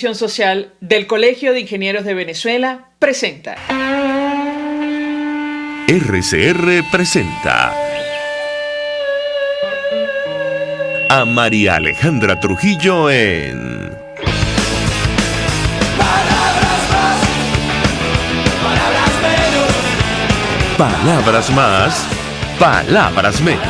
Social del Colegio de Ingenieros de Venezuela presenta. RCR presenta a María Alejandra Trujillo en Palabras más, palabras menos. Palabras más, palabras menos.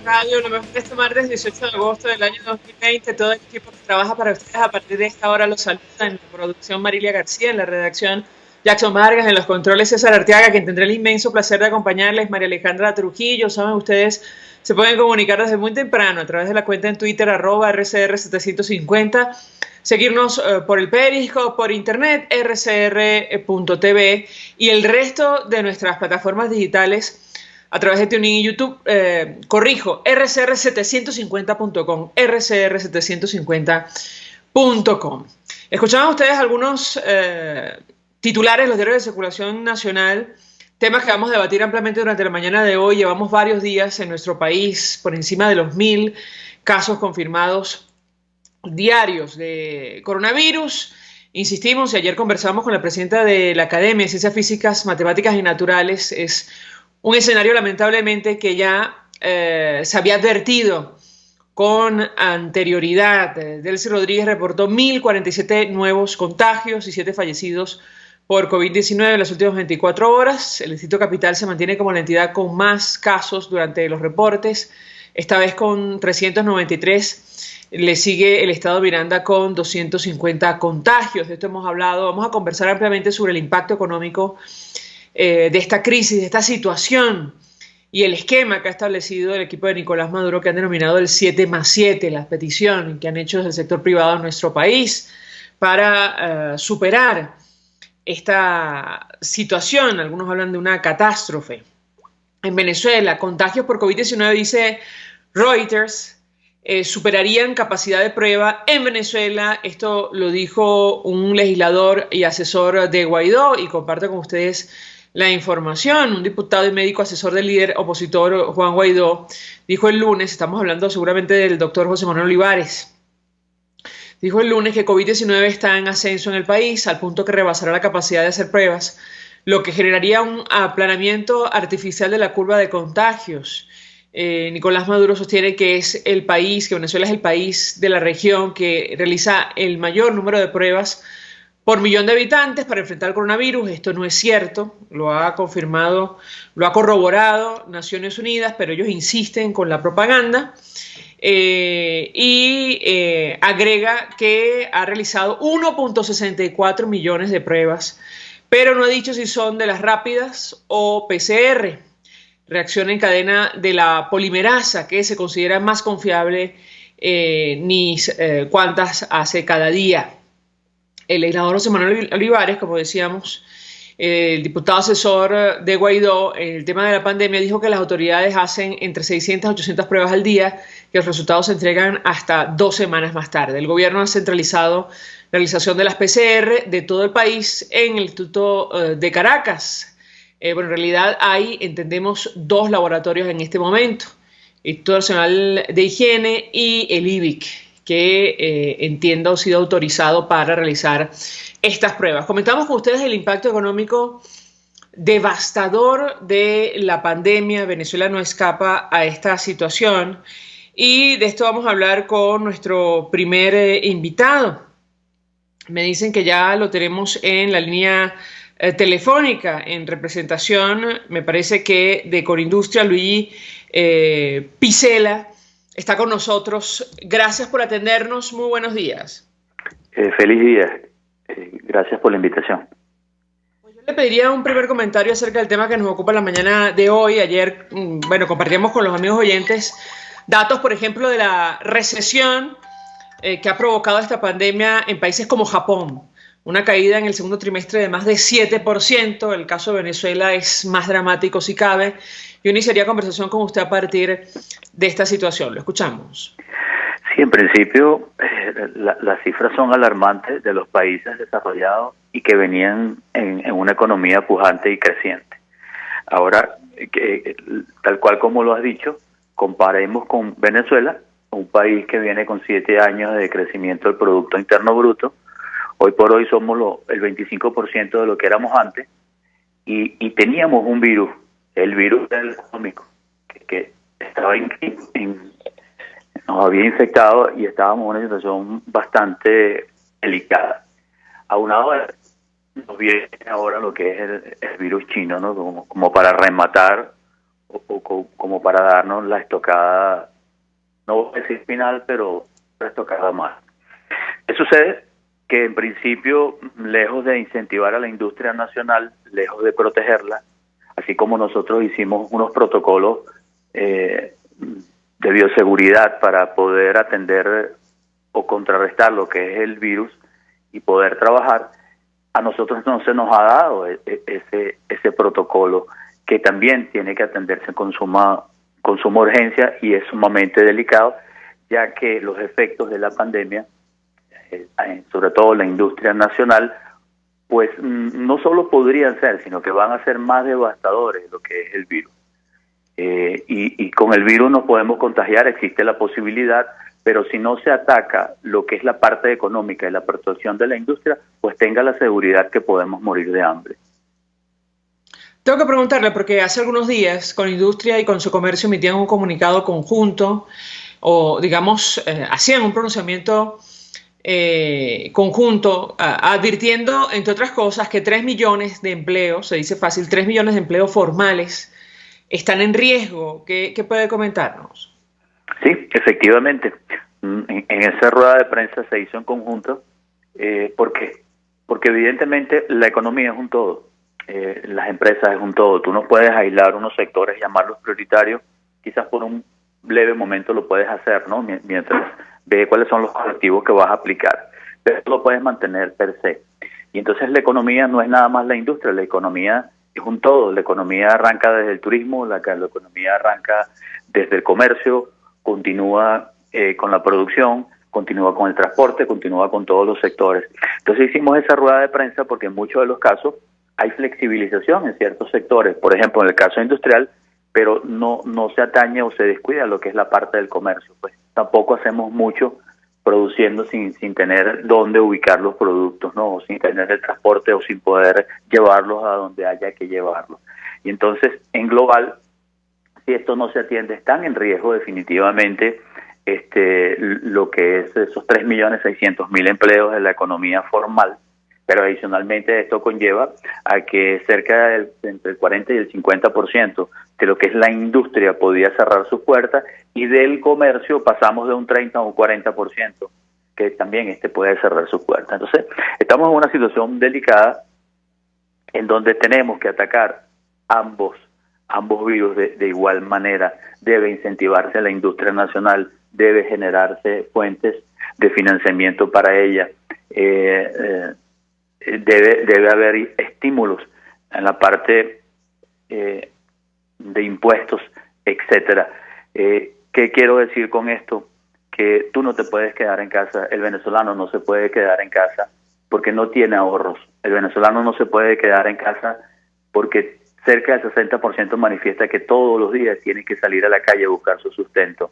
Radio, lo mejor de este martes 18 de agosto del año 2020. Todo el equipo que trabaja para ustedes a partir de esta hora los saluda. En la producción Marilia García, en la redacción Jackson Vargas, en los controles César Arteaga, quien tendrá el inmenso placer de acompañarles, María Alejandra Trujillo. Saben ustedes, se pueden comunicar desde muy temprano a través de la cuenta en Twitter @RCR750, seguirnos por el Periscope, por internet rcr.tv y el resto de nuestras plataformas digitales a través de TuneIn y YouTube, rcr750.com, rcr750.com. Escuchaban ustedes algunos titulares de los diarios de circulación nacional, temas que vamos a debatir ampliamente durante la mañana de hoy. Llevamos varios días en nuestro país por encima de los 1.000 casos confirmados diarios de coronavirus. Insistimos, y ayer conversamos con la presidenta de la Academia de Ciencias Físicas, Matemáticas y Naturales. Es un escenario lamentablemente que ya se había advertido con anterioridad. Delcy Rodríguez reportó 1.047 nuevos contagios y 7 fallecidos por COVID-19 en las últimas 24 horas. El Distrito Capital se mantiene como la entidad con más casos durante los reportes, esta vez con 393. Le sigue el estado Miranda con 250 contagios. De esto hemos hablado. Vamos a conversar ampliamente sobre el impacto económico de esta crisis, de esta situación y el esquema que ha establecido el equipo de Nicolás Maduro, que han denominado el 7+7, la petición que han hecho desde el sector privado en nuestro país para superar esta situación. Algunos hablan de una catástrofe. En Venezuela, contagios por COVID-19, dice Reuters, superarían capacidad de prueba en Venezuela. Esto lo dijo un legislador y asesor de Guaidó, y comparto con ustedes la información. Un diputado y médico asesor del líder opositor Juan Guaidó dijo el lunes, estamos hablando seguramente del doctor José Manuel Olivares, dijo el lunes que COVID-19 está en ascenso en el país al punto que rebasará la capacidad de hacer pruebas, lo que generaría un aplanamiento artificial de la curva de contagios. Nicolás Maduro sostiene que Venezuela es el país de la región que realiza el mayor número de pruebas por millón de habitantes para enfrentar el coronavirus. Esto no es cierto, lo ha confirmado, lo ha corroborado Naciones Unidas, pero ellos insisten con la propaganda. Agrega que ha realizado 1.64 millones de pruebas, pero no ha dicho si son de las rápidas o PCR, reacción en cadena de la polimerasa, que se considera más confiable, ni cuántas hace cada día. El legislador José Manuel Olivares, como decíamos, el diputado asesor de Guaidó, en el tema de la pandemia, dijo que las autoridades hacen entre 600 y 800 pruebas al día, que los resultados se entregan hasta 2 semanas más tarde. El gobierno ha centralizado la realización de las PCR de todo el país en el Instituto de Caracas. En realidad hay, entendemos, 2 laboratorios en este momento, el Instituto Nacional de Higiene y el IBIC, que entiendo ha sido autorizado para realizar estas pruebas. Comentamos con ustedes el impacto económico devastador de la pandemia. Venezuela no escapa a esta situación y de esto vamos a hablar con nuestro primer invitado. Me dicen que ya lo tenemos en la línea telefónica en representación, me parece que de Corindustria, Luigi Picela está con nosotros. Gracias por atendernos. Muy buenos días. Feliz día. Gracias por la invitación. Pues yo le pediría un primer comentario acerca del tema que nos ocupa la mañana de hoy. Ayer, compartíamos con los amigos oyentes datos, por ejemplo, de la recesión que ha provocado esta pandemia en países como Japón. una caída en el segundo trimestre de más de 7%. El caso de Venezuela es más dramático si cabe. Yo iniciaría conversación con usted a partir de esta situación. Lo escuchamos. Sí, en principio las cifras son alarmantes de los países desarrollados y que venían en una economía pujante y creciente. Ahora, tal cual como lo has dicho, comparemos con Venezuela, un país que viene con 7 años de crecimiento del Producto Interno Bruto. Hoy por hoy somos el 25% de lo que éramos antes y teníamos un virus, el virus del económico, que estaba nos había infectado y estábamos en una situación bastante delicada. Aunado a nos viene ahora lo que es el virus chino, ¿no? Como para rematar o como para darnos la estocada, no voy a decir final, pero la estocada más. ¿Qué sucede? Que en principio, lejos de incentivar a la industria nacional, lejos de protegerla, así como nosotros hicimos unos protocolos de bioseguridad para poder atender o contrarrestar lo que es el virus y poder trabajar, a nosotros no se nos ha dado ese protocolo que también tiene que atenderse con suma urgencia y es sumamente delicado, ya que los efectos de la pandemia, sobre todo la industria nacional, pues no solo podrían ser, sino que van a ser más devastadores de lo que es el virus. Y con el virus nos podemos contagiar, existe la posibilidad, pero si no se ataca lo que es la parte económica y la protección de la industria, pues tenga la seguridad que podemos morir de hambre. Tengo que preguntarle, porque hace algunos días con Industria y con su comercio emitían un comunicado conjunto, o digamos, hacían un pronunciamiento conjunto, advirtiendo, entre otras cosas, que 3 millones de empleos, se dice fácil, 3 millones de empleos formales están en riesgo. ¿Qué puede comentarnos? Sí, efectivamente. En esa rueda de prensa se hizo en conjunto. ¿Por qué? Porque evidentemente la economía es un todo. Las empresas es un todo. Tú no puedes aislar unos sectores, llamarlos prioritarios. Quizás por un leve momento lo puedes hacer, ¿no? Mientras ve cuáles son los correctivos que vas a aplicar. Pero lo puedes mantener per se. Y entonces la economía no es nada más la industria. La economía es un todo. La economía arranca desde el turismo, la economía arranca desde el comercio, continúa con la producción, continúa con el transporte, continúa con todos los sectores. Entonces hicimos esa rueda de prensa porque en muchos de los casos hay flexibilización en ciertos sectores, por ejemplo en el caso industrial, pero no se atañe o se descuida lo que es la parte del comercio. Pues tampoco hacemos mucho produciendo sin tener dónde ubicar los productos, ¿no? O sin tener el transporte o sin poder llevarlos a donde haya que llevarlos. Y entonces, en global, si esto no se atiende, están en riesgo definitivamente lo que es esos 3.600.000 empleos de la economía formal, pero adicionalmente esto conlleva a que cerca entre el 40 y el 50% de lo que es la industria podía cerrar sus puertas y del comercio pasamos de un 30 a un 40% que también puede cerrar sus puertas. Entonces, estamos en una situación delicada en donde tenemos que atacar ambos virus de igual manera. Debe incentivarse la industria nacional, debe generarse fuentes de financiamiento para ella, debe haber estímulos en la parte de impuestos, etcétera. ¿Qué quiero decir con esto? Que tú no te puedes quedar en casa, el venezolano no se puede quedar en casa porque no tiene ahorros, el venezolano no se puede quedar en casa porque cerca del 60% manifiesta que todos los días tiene que salir a la calle a buscar su sustento.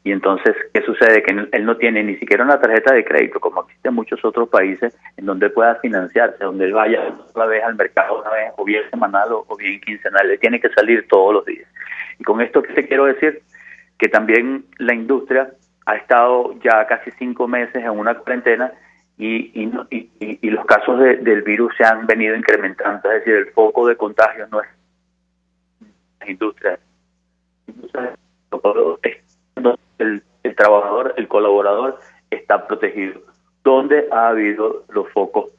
Y entonces, ¿qué sucede? Que él no tiene ni siquiera una tarjeta de crédito, como existe en muchos otros países, en donde pueda financiarse, donde él vaya una vez al mercado, una vez, o bien semanal o bien quincenal. Él tiene que salir todos los días. Y con esto, ¿qué te quiero decir? Que también la industria ha estado ya casi 5 meses en una cuarentena y los casos del virus se han venido incrementando. Es decir, el foco de contagio no es la industria. El trabajador, el colaborador está protegido. ¿Dónde ha habido los focos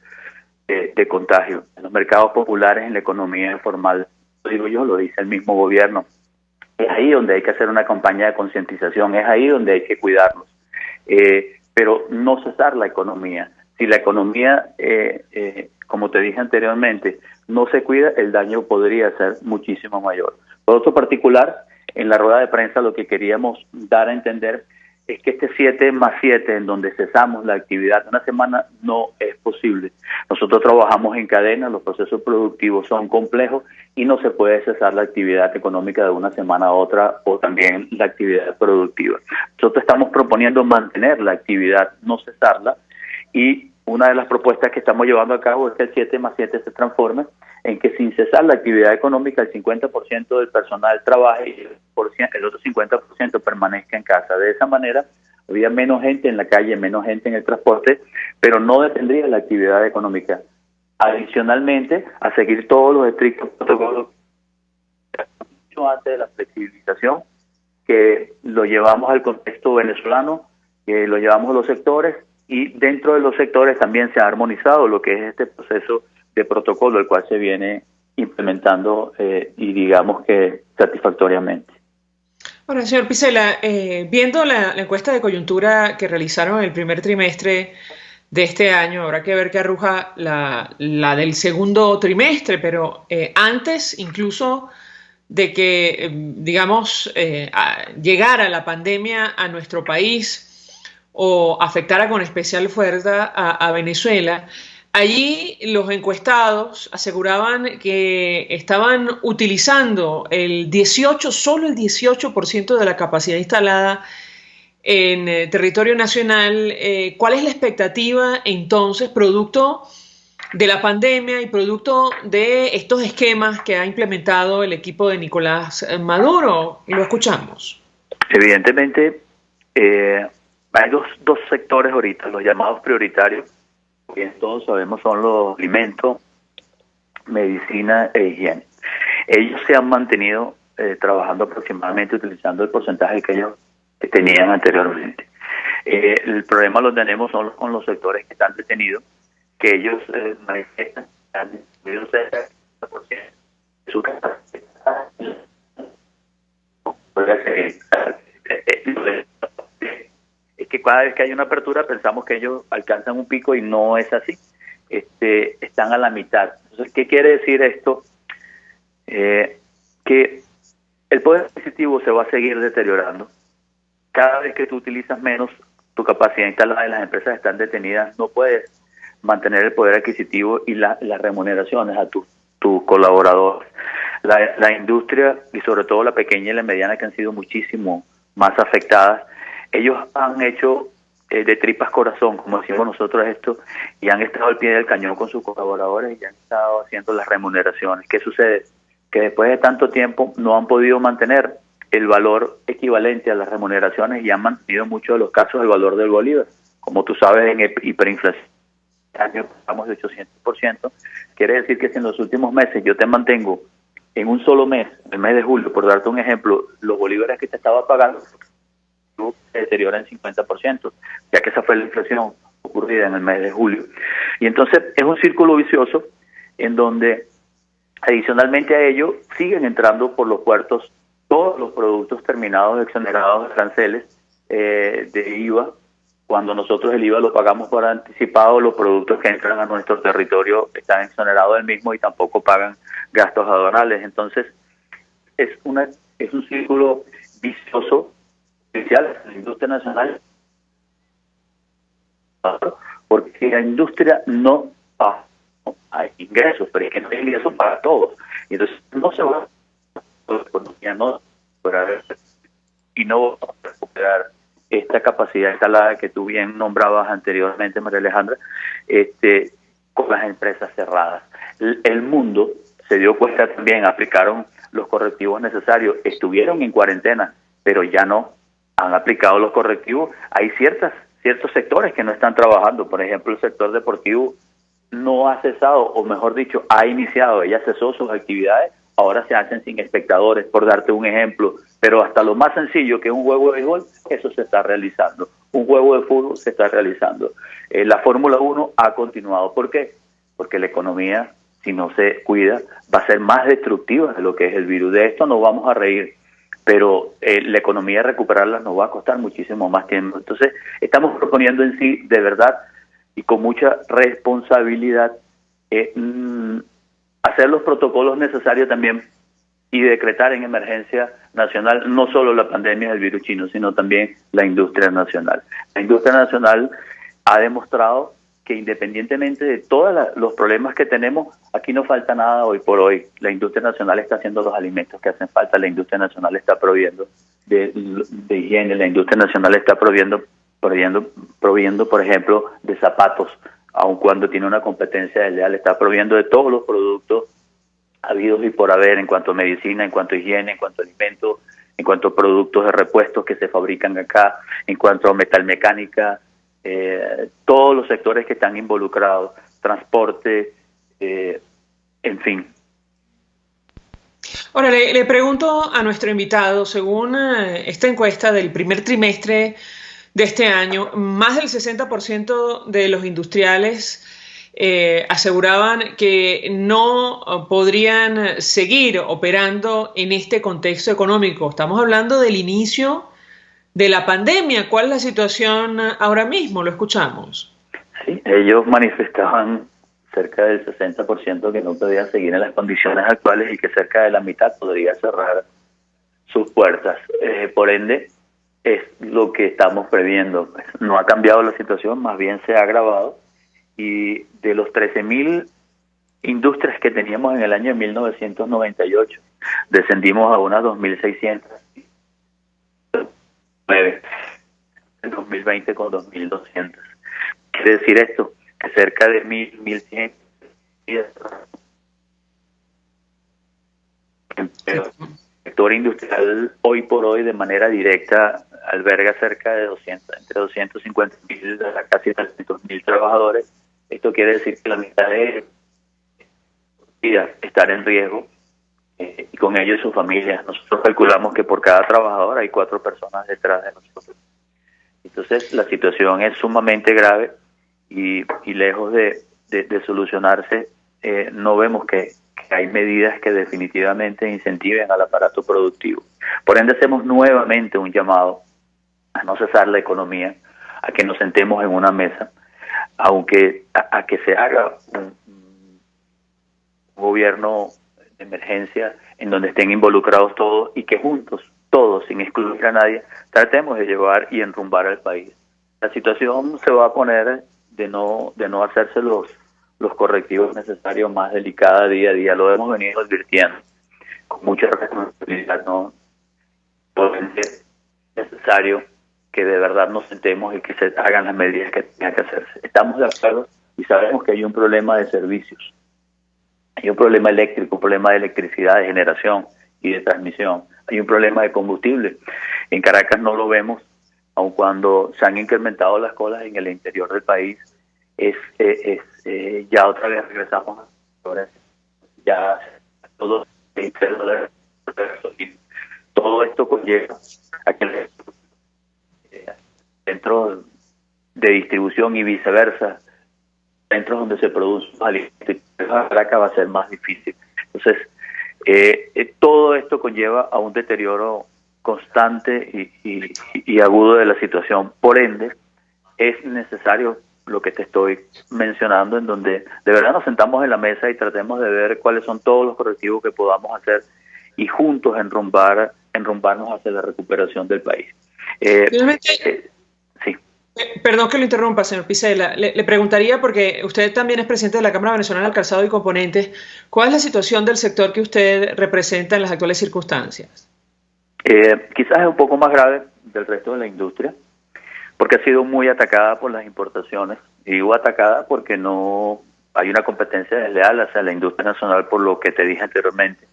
de contagio? En los mercados populares, en la economía informal. Lo digo yo, lo dice el mismo gobierno. Es ahí donde hay que hacer una campaña de concientización, es ahí donde hay que cuidarlos. Pero no cesar la economía, si la economía, como te dije anteriormente, no se cuida, el daño podría ser muchísimo mayor. Por otro particular, en la rueda de prensa lo que queríamos dar a entender es que este 7+7, en donde cesamos la actividad una semana, no es posible. Nosotros trabajamos en cadena, los procesos productivos son complejos y no se puede cesar la actividad económica de una semana a otra, o también la actividad productiva. Nosotros estamos proponiendo mantener la actividad, no cesarla, y una de las propuestas que estamos llevando a cabo es que el 7+7 se transforme en que sin cesar la actividad económica el 50% del personal trabaje y el otro 50% permanezca en casa. De esa manera habría menos gente en la calle, menos gente en el transporte, pero no detendría la actividad económica. Adicionalmente, a seguir todos los estrictos protocolos antes de la flexibilización, que lo llevamos al contexto venezolano, que lo llevamos a los sectores, y dentro de los sectores también se ha armonizado lo que es este proceso de protocolo, el cual se viene implementando y digamos que satisfactoriamente. Ahora, señor Picela, viendo la encuesta de coyuntura que realizaron en el primer trimestre de este año, habrá que ver qué arroja la del segundo trimestre, pero antes incluso de que, digamos, llegara la pandemia a nuestro país o afectara con especial fuerza a Venezuela, allí los encuestados aseguraban que estaban utilizando solo el 18% de la capacidad instalada en territorio nacional. ¿Cuál es la expectativa entonces, producto de la pandemia y producto de estos esquemas que ha implementado el equipo de Nicolás Maduro? Lo escuchamos. Evidentemente, hay dos sectores ahorita, los llamados prioritarios, que todos sabemos son los alimentos, medicina e higiene. Ellos se han mantenido trabajando aproximadamente utilizando el porcentaje que ellos tenían anteriormente. El problema lo tenemos con los sectores que están detenidos, que ellos manifiestan que han disminuido cerca del 50% de su capacidad. Es que cada vez que hay una apertura pensamos que ellos alcanzan un pico y no es así. Están a la mitad. Entonces, ¿qué quiere decir esto? Que el poder adquisitivo se va a seguir deteriorando. Cada vez que tú utilizas menos tu capacidad instalada y las empresas están detenidas, no puedes mantener el poder adquisitivo y las remuneraciones a tus colaboradores. La industria, y sobre todo la pequeña y la mediana, que han sido muchísimo más afectadas, ellos han hecho de tripas corazón, como decimos nosotros esto, y han estado al pie del cañón con sus colaboradores y han estado haciendo las remuneraciones. ¿Qué sucede? Que después de tanto tiempo no han podido mantener el valor equivalente a las remuneraciones y han mantenido en muchos de los casos el valor del bolívar. Como tú sabes, en hiperinflación estamos de 800%. Quiere decir que si en los últimos meses yo te mantengo en un solo mes, el mes de julio, por darte un ejemplo, los bolívares que te estaba pagando se deterioran en 50%, ya que esa fue la inflación ocurrida en el mes de julio. Y entonces es un círculo vicioso en donde adicionalmente a ello siguen entrando por los puertos todos los productos terminados exonerados de aranceles de IVA. Cuando nosotros el IVA lo pagamos por anticipado, los productos que entran a nuestro territorio están exonerados del mismo y tampoco pagan gastos aduanales. Entonces es un círculo vicioso especial en la industria nacional, porque la industria no hay ingresos, pero es que no hay ingresos para todos. Y entonces no se va la economía, no y no va a recuperar esta capacidad instalada que tú bien nombrabas anteriormente, María Alejandra, con las empresas cerradas. El mundo se dio cuenta también, aplicaron los correctivos necesarios, estuvieron en cuarentena, pero ya no han aplicado los correctivos. Hay ciertos sectores que no están trabajando, por ejemplo, el sector deportivo no ha cesado, o mejor dicho, ha iniciado, ella cesó sus actividades, ahora se hacen sin espectadores, por darte un ejemplo, pero hasta lo más sencillo que es un juego de béisbol, eso se está realizando, un juego de fútbol se está realizando. La Fórmula 1 ha continuado. ¿Por qué? Porque la economía, si no se cuida, va a ser más destructiva de lo que es el virus. De esto nos vamos a reír, pero la economía recuperarla nos va a costar muchísimo más tiempo. Entonces, estamos proponiendo en sí, de verdad, y con mucha responsabilidad hacer los protocolos necesarios también y decretar en emergencia nacional no solo la pandemia del virus chino, sino también la industria nacional. La industria nacional ha demostrado que independientemente de todos los problemas que tenemos, aquí no falta nada hoy por hoy. La industria nacional está haciendo los alimentos que hacen falta, la industria nacional está proveyendo de higiene, la industria nacional está proveyendo, por ejemplo, de zapatos, aun cuando tiene una competencia desleal, está proveyendo de todos los productos habidos y por haber en cuanto a medicina, en cuanto a higiene, en cuanto a alimentos, en cuanto a productos de repuestos que se fabrican acá, en cuanto a metalmecánica, todos los sectores que están involucrados, transporte, en fin. Ahora, le pregunto a nuestro invitado, según esta encuesta del primer trimestre de este año, más del 60% de los industriales aseguraban que no podrían seguir operando en este contexto económico. Estamos hablando del inicio de la pandemia. ¿Cuál es la situación ahora mismo? Lo escuchamos. Sí, ellos manifestaban cerca del 60% que no podía seguir en las condiciones actuales y que cerca de la mitad podría cerrar sus puertas. Por ende, es lo que estamos previendo. No ha cambiado la situación, más bien se ha agravado. Y de los 13.000 industrias que teníamos en el año 1998, descendimos a unas 2.600. En 2020 con 2.200. Quiere decir esto, que cerca de 1.100 el sector industrial hoy por hoy de manera directa alberga cerca de 200, entre 250.000 a casi 300.000 trabajadores. Esto quiere decir que la mitad de ellos estar en riesgo y con ellos y sus familias. Nosotros calculamos que por cada trabajador hay 4 personas detrás de nosotros. Entonces la situación es sumamente grave y lejos de solucionarse, no vemos que hay medidas que definitivamente incentiven al aparato productivo. Por ende hacemos nuevamente un llamado a no cesar la economía, a que nos sentemos en una mesa, aunque a que se haga un gobierno de emergencia en donde estén involucrados todos y que juntos, todos, sin excluir a nadie, tratemos de llevar y enrumbar al país. La situación se va a poner de no hacerse los correctivos necesarios más delicada día a día. Lo hemos venido advirtiendo con mucha responsabilidad. No es necesario que de verdad nos sentemos y que se hagan las medidas que tengan que hacerse. Estamos de acuerdo y sabemos que hay un problema de servicios. Hay un problema eléctrico, un problema de electricidad, de generación y de transmisión. Hay un problema de combustible. En Caracas no lo vemos, aun cuando se han incrementado las colas en el interior del país. Ya otra vez regresamos a ya todo todo esto conlleva a que centros de distribución y viceversa, centros donde se produce alimentos, Caracas va a ser más difícil. Entonces, todo esto conlleva a un deterioro constante y agudo de la situación. Por ende, es necesario lo que te estoy mencionando, en donde de verdad nos sentamos en la mesa y tratemos de ver cuáles son todos los correctivos que podamos hacer y juntos enrumbarnos hacia la recuperación del país. Sí. Perdón que lo interrumpa, señor Picela. Le preguntaría, porque usted también es presidente de la Cámara Venezolana del Calzado y Componentes, ¿cuál es la situación del sector que usted representa en las actuales circunstancias? Quizás es un poco más grave del resto de la industria, porque ha sido muy atacada por las importaciones. Y digo atacada porque no hay una competencia desleal hacia la industria nacional, por lo que te dije anteriormente.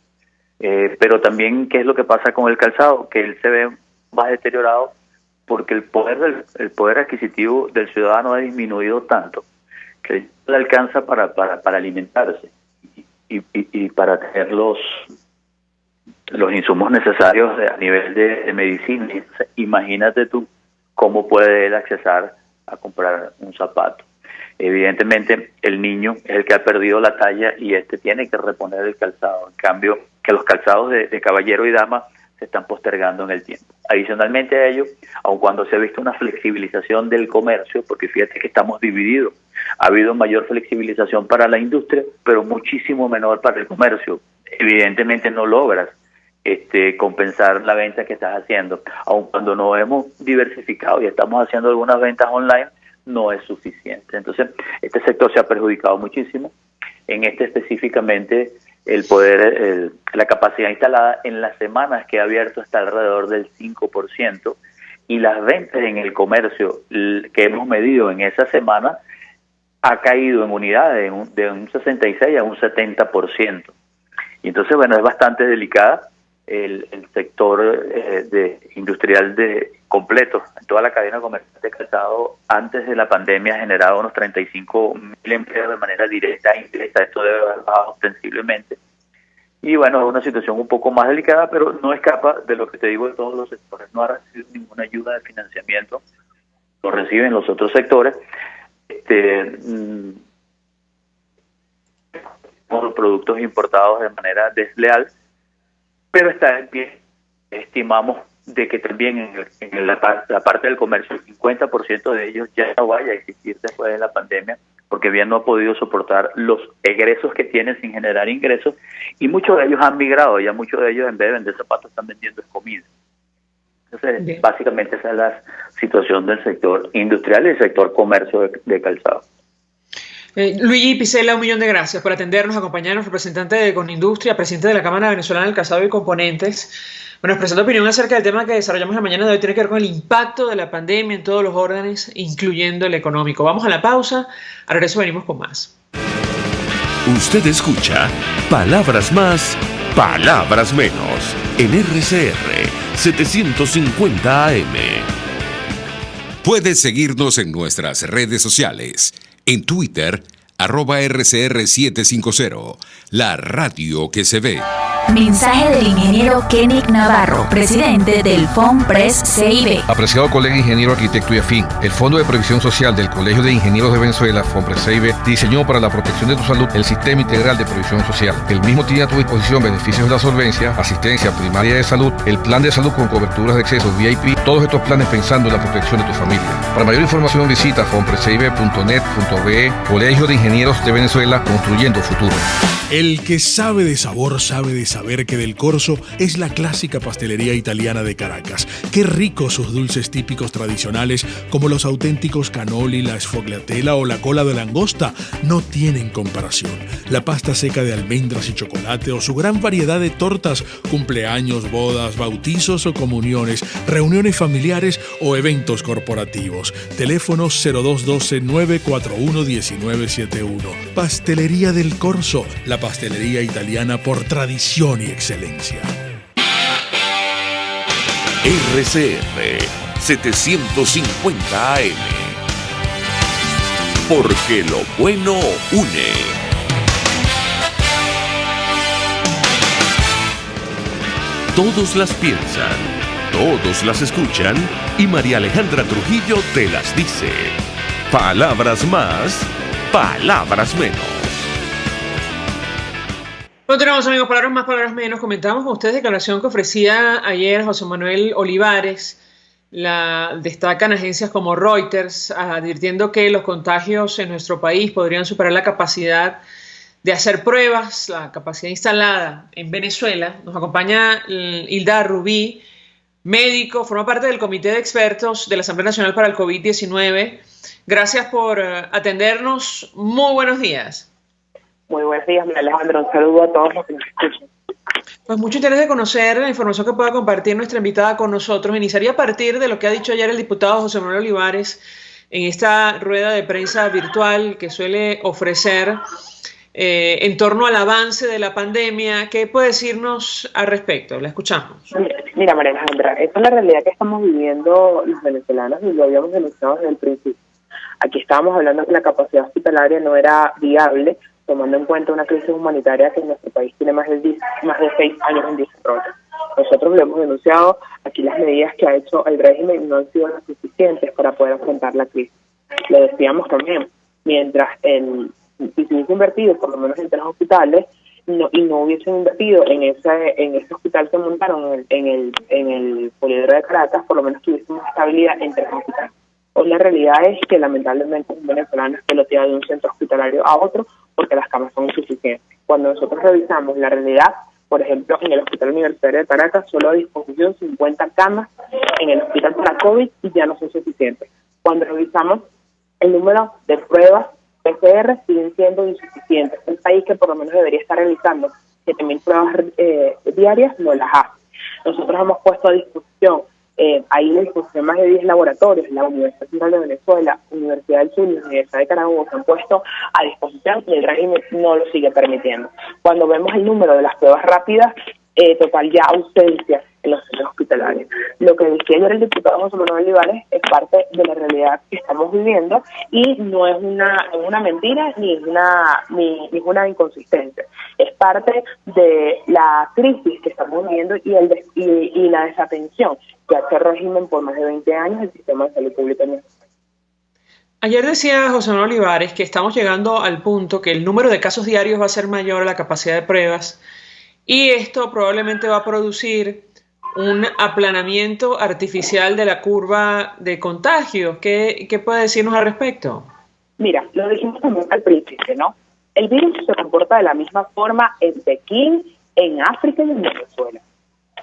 Pero también, ¿qué es lo que pasa con el calzado? Que él se ve más deteriorado porque el poder adquisitivo del ciudadano ha disminuido tanto que le alcanza para alimentarse y para tener los insumos necesarios a nivel de medicina. Imagínate tú cómo puede él accesar a comprar un zapato. Evidentemente el niño es el que ha perdido la talla y tiene que reponer el calzado. En cambio, que los calzados de caballero y dama se están postergando en el tiempo. Adicionalmente a ello, aun cuando se ha visto una flexibilización del comercio, porque fíjate que estamos divididos Ha habido mayor flexibilización para la industria, pero muchísimo menor para el comercio. Evidentemente no logras compensar la venta que estás haciendo. Aun cuando nos hemos diversificado y estamos haciendo algunas ventas online, no es suficiente. Entonces, este sector se ha perjudicado muchísimo. En específicamente, la capacidad instalada en las semanas que ha abierto está alrededor del 5%, y las ventas en el comercio que hemos medido en esa semana ha caído en unidades de un 66 a un 70%. Y entonces, bueno, es bastante delicada el sector industrial completo. En toda la cadena comercial de calzado, antes de la pandemia, ha generado unos 35.000 empleos de manera directa e indirecta. Esto debe haber bajado ostensiblemente. Y bueno, es una situación un poco más delicada, pero no escapa de lo que te digo de todos los sectores. No ha recibido ninguna ayuda de financiamiento, lo reciben los otros sectores. Los productos importados de manera desleal, pero está en pie. Estimamos de que también en la parte del comercio, el 50% de ellos ya no vaya a existir después de la pandemia, porque bien no ha podido soportar los egresos que tienen sin generar ingresos, y muchos de ellos han migrado. Ya muchos de ellos, en vez de vender zapatos, están vendiendo comida. Entonces, bien, básicamente esa es la situación del sector industrial y el sector comercio de calzado. Luigi Picella, 1.000.000 de gracias por atendernos, acompañarnos, representante de Conindustria, presidente de la Cámara Venezolana del Calzado y Componentes. Bueno, expresando opinión acerca del tema que desarrollamos la mañana de hoy, tiene que ver con el impacto de la pandemia en todos los órdenes, incluyendo el económico. Vamos a la pausa, al regreso venimos con más. Usted escucha Palabras Más, Palabras Menos, en RCR 750 AM. Puedes seguirnos en nuestras redes sociales. En Twitter, @RCR750, la radio que se ve. Mensaje del ingeniero Kenick Navarro, presidente del FONPRES CIB. Apreciado colega ingeniero, arquitecto y afín, el Fondo de Previsión Social del Colegio de Ingenieros de Venezuela, FONPRES CIB, diseñó para la protección de tu salud el Sistema Integral de Previsión Social. El mismo tiene a tu disposición beneficios de la solvencia, asistencia primaria de salud, el plan de salud con coberturas de acceso VIP, todos estos planes pensando en la protección de tu familia. Para mayor información visita fonprescib.net.be. Colegio de Ingenieros de Venezuela, construyendo futuro. El que sabe de sabor sabe de saber que Del Corso es la clásica pastelería italiana de Caracas. Qué ricos sus dulces típicos tradicionales, como los auténticos cannoli, la sfogliatella o la cola de langosta, no tienen comparación. La pasta seca de almendras y chocolate o su gran variedad de tortas, cumpleaños, bodas, bautizos o comuniones, reuniones familiares o eventos corporativos. Teléfonos 0212-941-1971. Pastelería Del Corso, la pastelería italiana por tradición y excelencia. RCR 750 AM. Porque lo bueno une. Todos las piensan, todos las escuchan y María Alejandra Trujillo te las dice. Palabras más, palabras menos. Continuamos, amigos, palabras más, palabras menos. Comentamos con ustedes declaración que ofrecía ayer José Manuel Olivares. La destacan agencias como Reuters, advirtiendo que los contagios en nuestro país podrían superar la capacidad de hacer pruebas, la capacidad instalada en Venezuela. Nos acompaña Hilda Rubí, médico, forma parte del Comité de Expertos de la Asamblea Nacional para el COVID-19. Gracias por atendernos. Muy buenos días. Muy buenos días, Alejandro. Un saludo a todos los que nos escuchan. Pues mucho interés de conocer la información que pueda compartir nuestra invitada con nosotros. Iniciaría a partir de lo que ha dicho ayer el diputado José Manuel Olivares en esta rueda de prensa virtual que suele ofrecer en torno al avance de la pandemia. ¿Qué puede decirnos al respecto? La escuchamos. Mira, María Alejandra, esta es la realidad que estamos viviendo los venezolanos y lo habíamos denunciado desde el principio. Aquí estábamos hablando que la capacidad hospitalaria no era viable, tomando en cuenta una crisis humanitaria que en nuestro país tiene más de 6 años en desarrollo. Nosotros lo hemos denunciado, aquí las medidas que ha hecho el régimen no han sido las suficientes para poder afrontar la crisis. Lo decíamos también, mientras si se hubiese invertido, por lo menos entre los hospitales, y no hubiesen invertido en ese hospital que montaron en el poliedro de Caracas, por lo menos tuviésemos estabilidad entre los hospitales. Hoy la realidad es que lamentablemente un venezolano es peloteado de un centro hospitalario a otro porque las camas son insuficientes. Cuando nosotros revisamos la realidad, por ejemplo, en el Hospital Universitario de Caracas solo a disposición 50 camas en el hospital para COVID y ya no son suficientes. Cuando revisamos el número de pruebas PCR siguen siendo insuficientes. Un país que por lo menos debería estar realizando 7.000 pruebas diarias no las hace. Nosotros hemos puesto a disposición, ahí la disposición más de 10 laboratorios, la Universidad Central de Venezuela, Universidad del Sur y la Universidad de Carabobo se han puesto a disposición y el régimen no lo sigue permitiendo. Cuando vemos el número de las pruebas rápidas, total ya ausencia en los centros hospitalarios. Lo que decía ayer el diputado José Manuel Olivares es parte de la realidad que estamos viviendo y no es una mentira ni es una inconsistencia. Es parte de la crisis que estamos viviendo y la desatención que hace el régimen por más de 20 años del sistema de salud pública en nuestro país. Ayer decía José Manuel Olivares que estamos llegando al punto que el número de casos diarios va a ser mayor a la capacidad de pruebas y esto probablemente va a producir un aplanamiento artificial de la curva de contagios. ¿Qué puede decirnos al respecto? Mira, lo dijimos también al principio, ¿no? El virus se comporta de la misma forma en Pekín, en África y en Venezuela.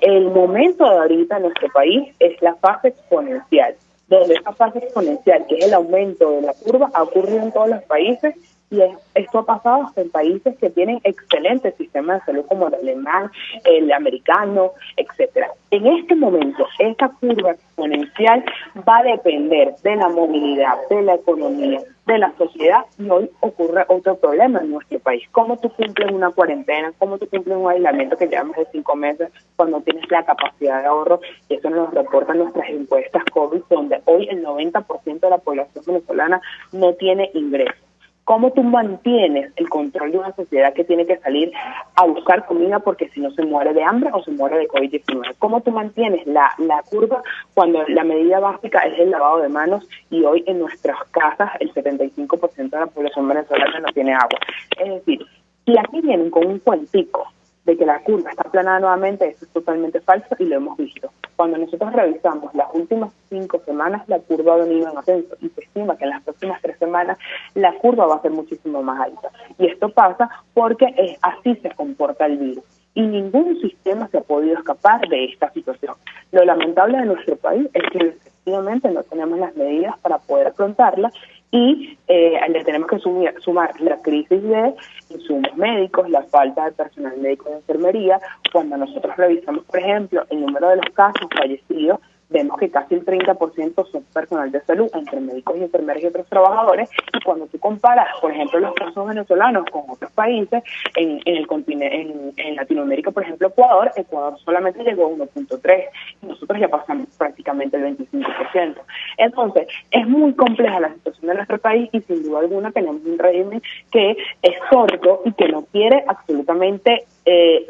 El momento de ahorita en nuestro país es la fase exponencial, donde esa fase exponencial, que es el aumento de la curva, ha ocurrido en todos los países. Y esto ha pasado hasta en países que tienen excelentes sistemas de salud como el alemán, el americano, etcétera. En este momento, esta curva exponencial va a depender de la movilidad, de la economía, de la sociedad, y hoy ocurre otro problema en nuestro país. ¿Cómo tú cumples una cuarentena? ¿Cómo tú cumples un aislamiento que lleva más de 5 meses cuando tienes la capacidad de ahorro? Y eso nos reportan nuestras encuestas COVID, donde hoy el 90% de la población venezolana no tiene ingresos. ¿Cómo tú mantienes el control de una sociedad que tiene que salir a buscar comida porque si no se muere de hambre o se muere de COVID-19? ¿Cómo tú mantienes la curva cuando la medida básica es el lavado de manos y hoy en nuestras casas el 75% de la población venezolana no tiene agua? Es decir, si aquí vienen con un cuentico de que la curva está aplanada nuevamente, eso es totalmente falso y lo hemos visto. Cuando nosotros revisamos las últimas 5 semanas, la curva ha venido en ascenso y se estima que en las próximas 3 semanas la curva va a ser muchísimo más alta. Y esto pasa porque así se comporta el virus. Y ningún sistema se ha podido escapar de esta situación. Lo lamentable de nuestro país es que efectivamente no tenemos las medidas para poder afrontarla y le tenemos que sumar la crisis de insumos médicos, la falta de personal médico de enfermería. Cuando nosotros revisamos, por ejemplo, el número de los casos fallecidos, vemos que casi el 30% son personal de salud, entre médicos y enfermeras y otros trabajadores, y cuando tú comparas, por ejemplo, los casos venezolanos con otros países, en Latinoamérica, por ejemplo, Ecuador solamente llegó a 1.3, y nosotros ya pasamos prácticamente el 25%. Entonces, es muy compleja la situación de nuestro país, y sin duda alguna tenemos un régimen que es sordo y que no quiere absolutamente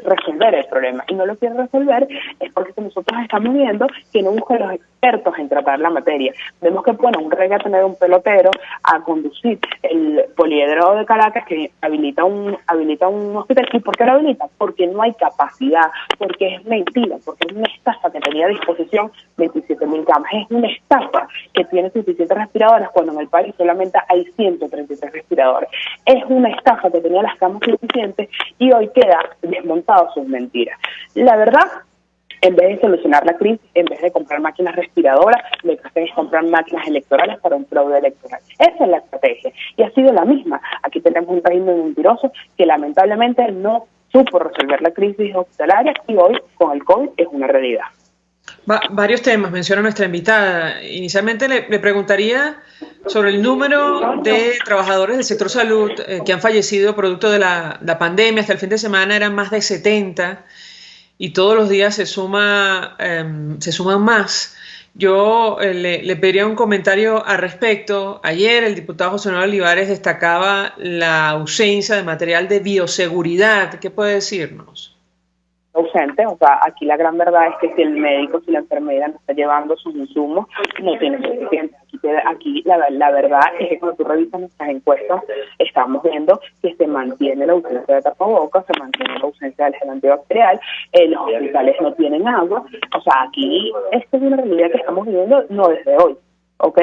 resolver el problema, y no lo quiere resolver es porque nosotros estamos viendo que no buscan los expertos en tratar la materia. Vemos que pone un reggaetonero, un pelotero a conducir el poliedro de Caracas que habilita un hospital. ¿Y por qué lo habilita? Porque no hay capacidad, porque es mentira, porque es una estafa que tenía a disposición 27.000 camas, es una estafa que tiene suficientes respiradores cuando en el país solamente hay 133 respiradores, es una estafa que tenía las camas suficientes y hoy queda desmontado sus mentiras. La verdad, en vez de solucionar la crisis, en vez de comprar máquinas respiradoras, lo que hacen es comprar máquinas electorales para un fraude electoral. Esa es la estrategia y ha sido la misma. Aquí tenemos un régimen mentiroso que lamentablemente no supo resolver la crisis hospitalaria y hoy con el COVID es una realidad. Varios temas menciona nuestra invitada. Inicialmente le preguntaría sobre el número de trabajadores del sector salud que han fallecido producto de la pandemia. Hasta el fin de semana eran más de 70 y todos los días se suman más. Yo le pediría un comentario al respecto. Ayer el diputado José Manuel Olivares destacaba la ausencia de material de bioseguridad. ¿Qué puede decirnos? Ausente, o sea, aquí la gran verdad es que si el médico, si la enfermera no está llevando sus insumos, no tiene suficiente. Aquí la verdad es que cuando tú revisas nuestras encuestas, estamos viendo que se mantiene la ausencia de tapabocas, se mantiene la ausencia del gel antibacterial, los hospitales no tienen agua. O sea, aquí esta es una realidad que estamos viviendo no desde hoy. ¿ok?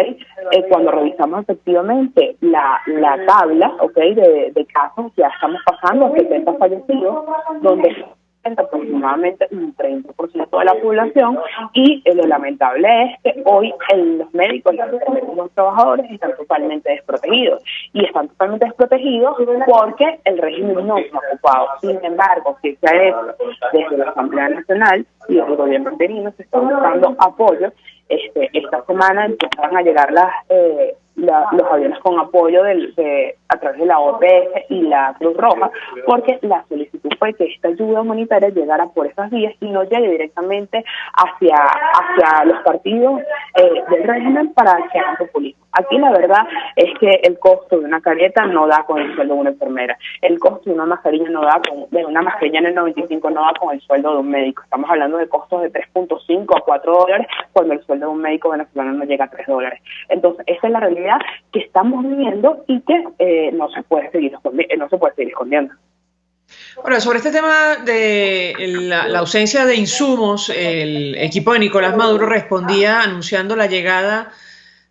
Cuando revisamos efectivamente la tabla, ¿ok? de casos, ya estamos pasando a 70 fallecidos, donde aproximadamente un 30% de la población, y lo lamentable es que hoy los médicos y los trabajadores están totalmente desprotegidos, y están totalmente desprotegidos porque el régimen no se ha ocupado. Sin embargo, si se ha hecho desde la Asamblea Nacional y desde el gobierno interino, se está buscando apoyo. Esta semana empezaron a llegar los aviones con apoyo a través de la OPS y la Cruz Roja, porque la solicitud fue que esta ayuda humanitaria llegara por esas vías y no llegue directamente hacia los partidos del régimen para que hagan populismo. Aquí la verdad es que el costo de una careta no da con el sueldo de una enfermera, el costo de una mascarilla de una mascarilla en el 95 no da con el sueldo de un médico. Estamos hablando de costos de 3.5 a $4 cuando el sueldo de un médico venezolano no llega a $3. Entonces esa es la realidad que estamos viviendo y que no se puede seguir escondiendo. Bueno, sobre este tema de la ausencia de insumos, el equipo de Nicolás Maduro respondía anunciando la llegada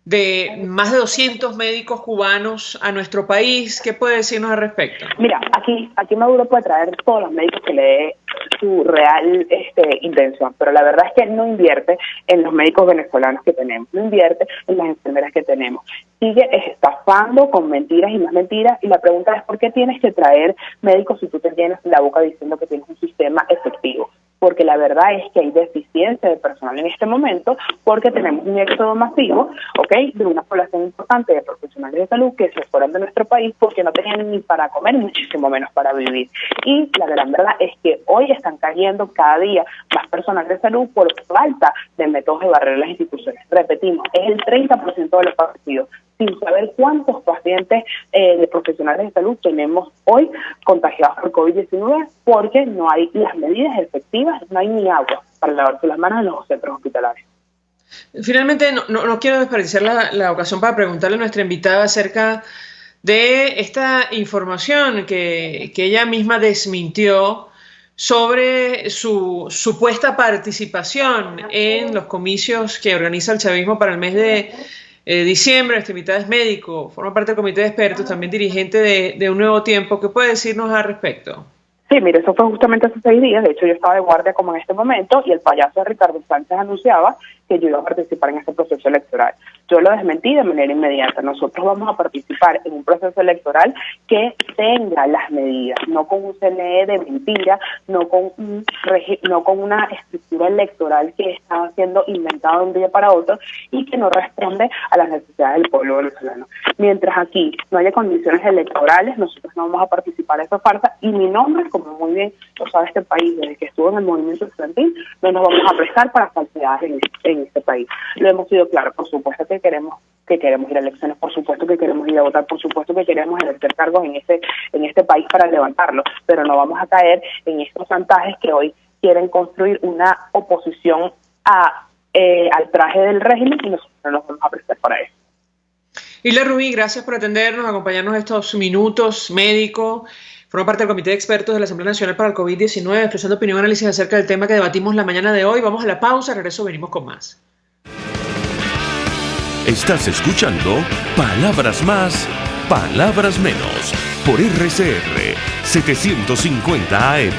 de más de 200 médicos cubanos a nuestro país. ¿Qué puede decirnos al respecto? Mira, aquí Maduro puede traer todos los médicos que le dé su real intención, pero la verdad es que no invierte en los médicos venezolanos que tenemos, no invierte en las enfermeras que tenemos, sigue estafando con mentiras y más mentiras, y la pregunta es ¿por qué tienes que traer médicos si tú te llenas la boca diciendo que tienes un sistema efectivo? Porque la verdad es que hay deficiencia de personal en este momento, porque tenemos un éxodo masivo, ¿ok?, de una población importante de profesionales de salud que se fueron de nuestro país porque no tenían ni para comer, muchísimo menos para vivir. Y la gran verdad es que hoy están cayendo cada día más personal de salud por falta de métodos de barrer las instituciones. Repetimos, es el 30% de los fallecidos, sin saber cuántos pacientes de profesionales de salud tenemos hoy contagiados por COVID-19, porque no hay las medidas efectivas, no hay ni agua para lavarse las manos en los centros hospitalarios. Finalmente, no quiero desperdiciar la ocasión para preguntarle a nuestra invitada acerca de esta información que ella misma desmintió sobre su supuesta participación en los comicios que organiza el chavismo para el mes de diciembre. Nuestra invitada es médico, forma parte del comité de expertos, también dirigente de Un Nuevo Tiempo. ¿Qué puede decirnos al respecto? Sí, mire, eso fue justamente hace 6 días. De hecho, yo estaba de guardia como en este momento, y el payaso Ricardo Sánchez anunciaba que yo iba a participar en ese proceso electoral. Yo lo desmentí de manera inmediata. Nosotros vamos a participar en un proceso electoral que tenga las medidas, no con un CNE de mentira, no con una estructura electoral que está siendo inventada de un día para otro y que no responde a las necesidades del pueblo venezolano. Mientras aquí no haya condiciones electorales, nosotros no vamos a participar en esa farsa, y mi nombre, como muy bien lo sabe este país, desde que estuvo en el movimiento estudiantil, no nos vamos a prestar para falsedades en este país. Lo hemos sido claro. Por supuesto que queremos ir a elecciones, por supuesto que queremos ir a votar, por supuesto que queremos ejercer cargos en este país para levantarlo, pero no vamos a caer en estos chantajes que hoy quieren construir una oposición al traje del régimen, y nosotros no nos vamos a prestar para eso. Hilda Rubí, gracias por atendernos, acompañarnos estos minutos. Médico, forma parte del Comité de Expertos de la Asamblea Nacional para el COVID-19, expresando opinión y análisis acerca del tema que debatimos la mañana de hoy. Vamos a la pausa, regreso, venimos con más. Estás escuchando Palabras Más, Palabras Menos, por RCR 750 AM.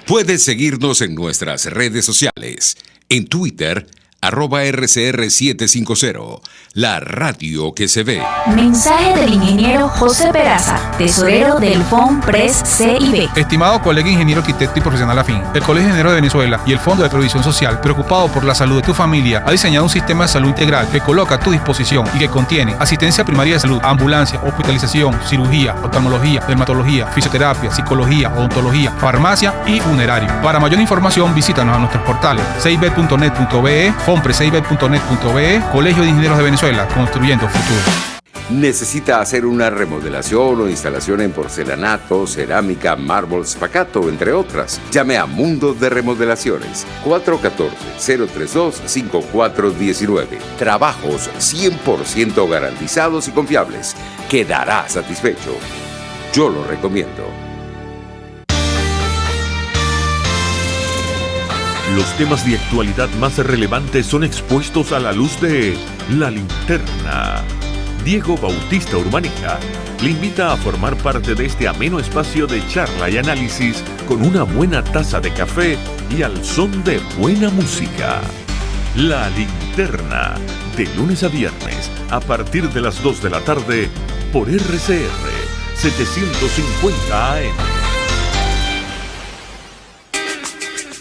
Puedes seguirnos en nuestras redes sociales. En Twitter, @RCR750, la radio que se ve. Mensaje del ingeniero José Peraza, tesorero del FOMPRES CIB. Estimado colega ingeniero, arquitecto y profesional afín, el Colegio de Ingenieros de Venezuela y el Fondo de Previsión Social, preocupado por la salud de tu familia, ha diseñado un sistema de salud integral que coloca a tu disposición y que contiene asistencia primaria de salud, ambulancia, hospitalización, cirugía, oftalmología, dermatología, fisioterapia, psicología, odontología, farmacia y funerario. Para mayor información, visítanos a nuestros portales cib.net.be, FOMPRESCIB.net.be, Colegio de Ingenieros de Venezuela, construyendo futuro. ¿Necesita hacer una remodelación o instalación en porcelanato, cerámica, mármol, spacato, entre otras? Llame a Mundo de Remodelaciones, 414-032-5419. Trabajos 100% garantizados y confiables. Quedará satisfecho. Yo lo recomiendo. Los temas de actualidad más relevantes son expuestos a la luz de La Linterna. Diego Bautista Urbaneja le invita a formar parte de este ameno espacio de charla y análisis con una buena taza de café y al son de buena música. La Linterna, de lunes a viernes, a partir de las 2 de la tarde, por RCR 750 AM.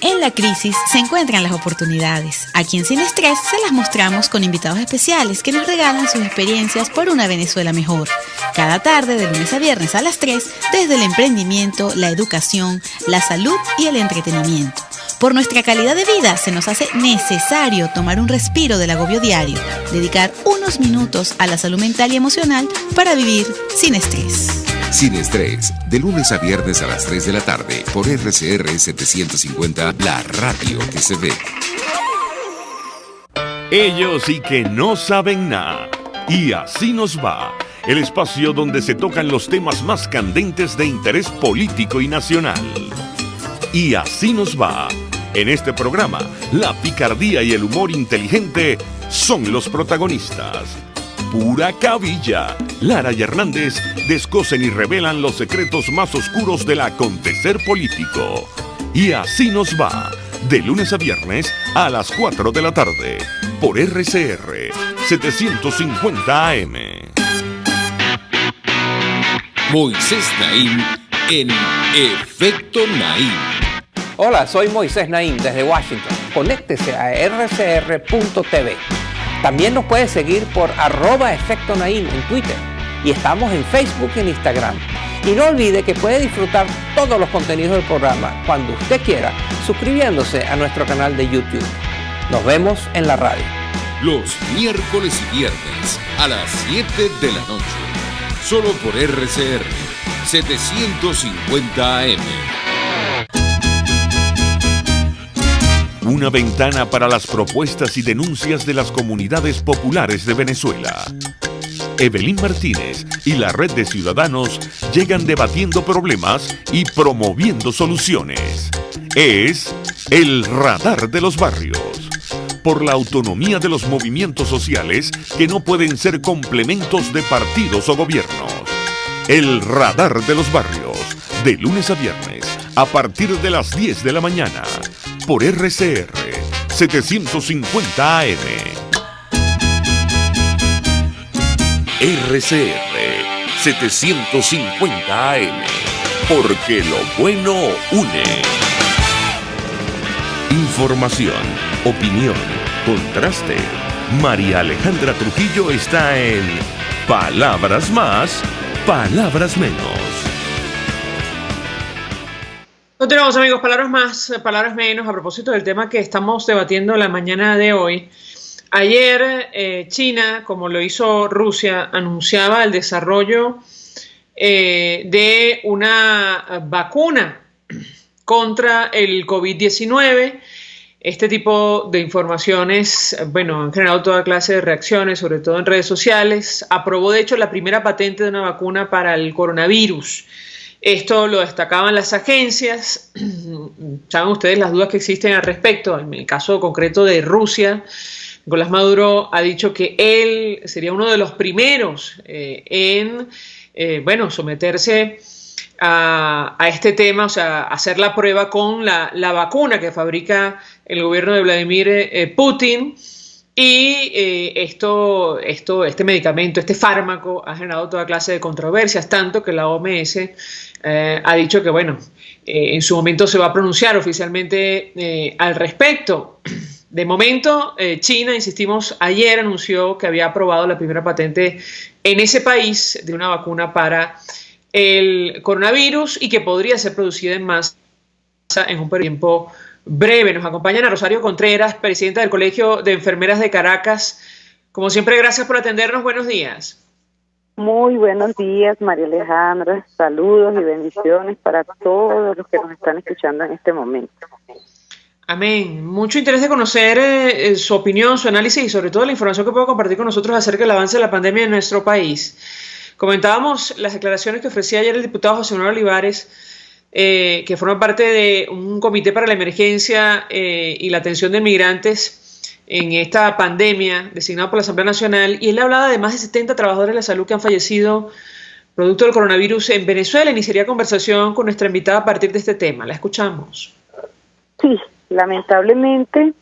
En la crisis se encuentran las oportunidades. Aquí en Sin Estrés se las mostramos con invitados especiales que nos regalan sus experiencias por una Venezuela mejor. Cada tarde, de lunes a viernes a las 3, desde el emprendimiento, la educación, la salud y el entretenimiento. Por nuestra calidad de vida se nos hace necesario tomar un respiro del agobio diario, dedicar unos minutos a la salud mental y emocional para vivir sin estrés. Sin Estrés, de lunes a viernes a las 3 de la tarde, por RCR 750, la radio que se ve. Ellos sí que no saben nada. Y así nos va. El espacio donde se tocan los temas más candentes de interés político y nacional. Y así nos va. En este programa, la picardía y el humor inteligente son los protagonistas. Pura cabilla. Lara y Hernández descosen y revelan los secretos más oscuros del acontecer político. Y así nos va. De lunes a viernes a las 4 de la tarde. Por RCR 750 AM. Moisés Naim en Efecto Naim. Hola, soy Moisés Naim desde Washington. Conéctese a rcr.tv. También nos puede seguir por @Efecto Naim en Twitter. Y estamos en Facebook y en Instagram. Y no olvide que puede disfrutar todos los contenidos del programa cuando usted quiera, suscribiéndose a nuestro canal de YouTube. Nos vemos en la radio. Los miércoles y viernes a las 7 de la noche. Solo por RCR 750 AM. Una ventana para las propuestas y denuncias de las comunidades populares de Venezuela. Evelyn Martínez y la Red de Ciudadanos llegan debatiendo problemas y promoviendo soluciones. Es el Radar de los Barrios. Por la autonomía de los movimientos sociales que no pueden ser complementos de partidos o gobiernos. El Radar de los Barrios. De lunes a viernes, a partir de las 10 de la mañana. Por RCR 750 AM. RCR 750 AM. Porque lo bueno une. Información, opinión, contraste. María Alejandra Trujillo está en Palabras Más, Palabras Menos. Continuamos, amigos, palabras más, palabras menos, a propósito del tema que estamos debatiendo la mañana de hoy. Ayer China, como lo hizo Rusia, anunciaba el desarrollo de una vacuna contra el COVID-19. Este tipo de informaciones, bueno, han generado toda clase de reacciones, sobre todo en redes sociales. Aprobó, de hecho, la primera patente de una vacuna para el coronavirus. Esto lo destacaban las agencias. Saben ustedes las dudas que existen al respecto. En el caso concreto de Rusia, Nicolás Maduro ha dicho que él sería uno de los primeros en someterse a este tema, o sea, hacer la prueba con la vacuna que fabrica el gobierno de Vladimir Putin. Y este medicamento, este fármaco, ha generado toda clase de controversias, tanto que la OMS ha dicho que, en su momento se va a pronunciar oficialmente al respecto. De momento, China, insistimos, ayer anunció que había aprobado la primera patente en ese país de una vacuna para el coronavirus y que podría ser producida en masa en un periodo de tiempo breve. Nos acompaña Ana Rosario Contreras, presidenta del Colegio de Enfermeras de Caracas. Como siempre, gracias por atendernos. Buenos días. Muy buenos días, María Alejandra. Saludos y bendiciones para todos los que nos están escuchando en este momento. Amén. Mucho interés de conocer su opinión, su análisis y sobre todo la información que puedo compartir con nosotros acerca del avance de la pandemia en nuestro país. Comentábamos las declaraciones que ofrecía ayer el diputado José Manuel Olivares que forma parte de un comité para la emergencia y la atención de migrantes en esta pandemia designado por la Asamblea Nacional, y él hablaba de más de 70 trabajadores de la salud que han fallecido producto del coronavirus en Venezuela. Iniciaría conversación con nuestra invitada a partir de este tema. La escuchamos. Sí, lamentablemente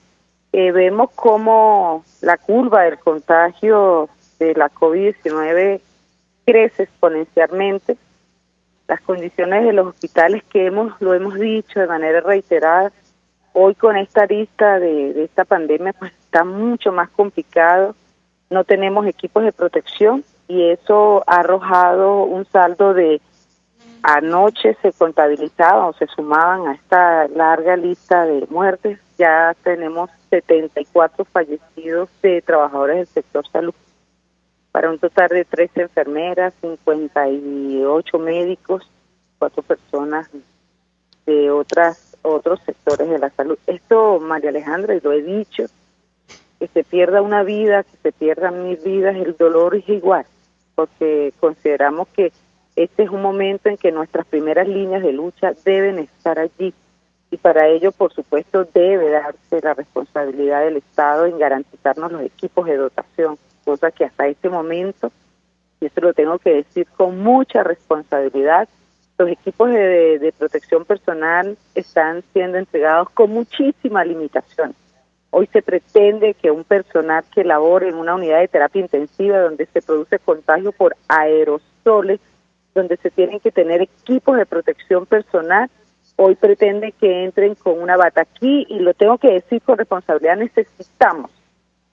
vemos cómo la curva del contagio de la COVID-19 crece exponencialmente. Las condiciones de los hospitales lo hemos dicho de manera reiterada, hoy con esta lista de esta pandemia pues está mucho más complicado, no tenemos equipos de protección y eso ha arrojado un saldo de, anoche se contabilizaban o se sumaban a esta larga lista de muertes, ya tenemos 74 fallecidos de trabajadores del sector salud, para un total de 13 enfermeras, 58 médicos, 4 personas de otros sectores de la salud. Esto, María Alejandra, y lo he dicho, que se pierda una vida, que se pierdan 1000 vidas, el dolor es igual, porque consideramos que este es un momento en que nuestras primeras líneas de lucha deben estar allí, y para ello, por supuesto, debe darse la responsabilidad del Estado en garantizarnos los equipos de dotación, cosa que hasta este momento, y esto lo tengo que decir con mucha responsabilidad, los equipos de protección personal están siendo entregados con muchísima limitación. Hoy se pretende que un personal que labore en una unidad de terapia intensiva donde se produce contagio por aerosoles, donde se tienen que tener equipos de protección personal, hoy pretende que entren con una bata aquí, y lo tengo que decir con responsabilidad, necesitamos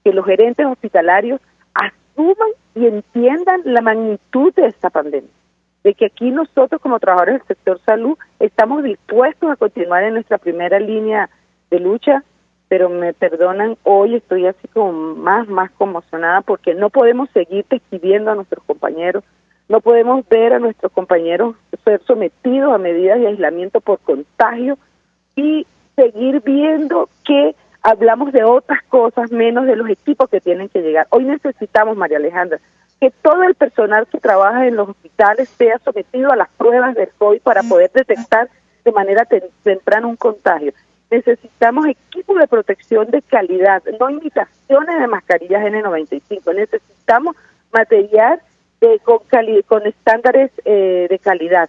que los gerentes hospitalarios asuman y entiendan la magnitud de esta pandemia, de que aquí nosotros como trabajadores del sector salud estamos dispuestos a continuar en nuestra primera línea de lucha, pero me perdonan, hoy estoy así como más conmocionada porque no podemos seguir despidiendo a nuestros compañeros, no podemos ver a nuestros compañeros ser sometidos a medidas de aislamiento por contagio y seguir viendo que hablamos de otras cosas menos de los equipos que tienen que llegar. Hoy necesitamos, María Alejandra, que todo el personal que trabaja en los hospitales sea sometido a las pruebas del COVID para poder detectar de manera temprana un contagio. Necesitamos equipos de protección de calidad, no imitaciones de mascarillas N95. Necesitamos material con estándares de calidad.